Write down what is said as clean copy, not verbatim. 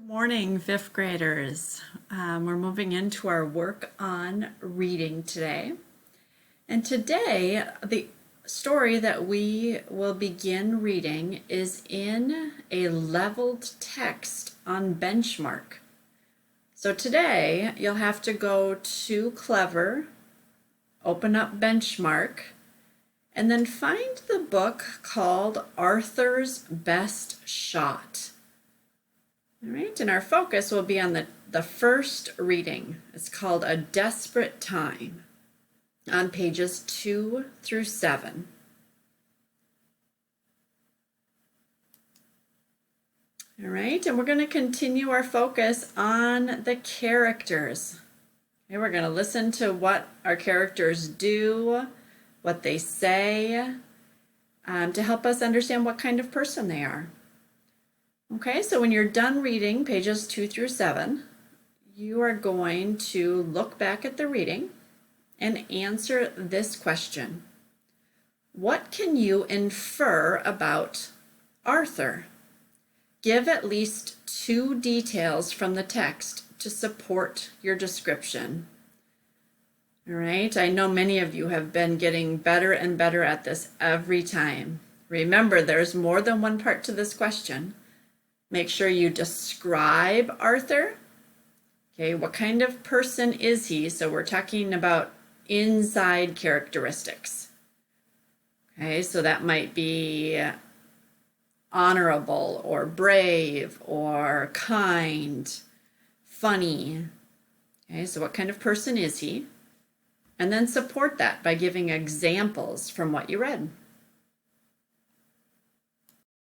Good morning, fifth graders. We're moving into our work on reading today. And today, the story that we will begin reading is in a leveled text on Benchmark. So today, you'll have to go to Clever, open up Benchmark, and then find the book called Arthur's Best Shot. All right, and our focus will be on the first reading. It's called A Desperate Time, on pages 2 through 7. All right, and we're going to continue our focus on the characters. Okay, we're going to listen to what our characters do, what they say, to help us understand what kind of person they are. Okay, so when you're done reading pages 2 through 7, you are going to look back at the reading and answer this question. What can you infer about Arthur? Give at least 2 details from the text to support your description. All right, I know many of you have been getting better and better at this every time. Remember, there's more than one part to this question. Make sure you describe Arthur. Okay, what kind of person is he? So we're talking about inside characteristics. Okay, so that might be honorable or brave or kind, funny. Okay, so what kind of person is he? And then support that by giving examples from what you read.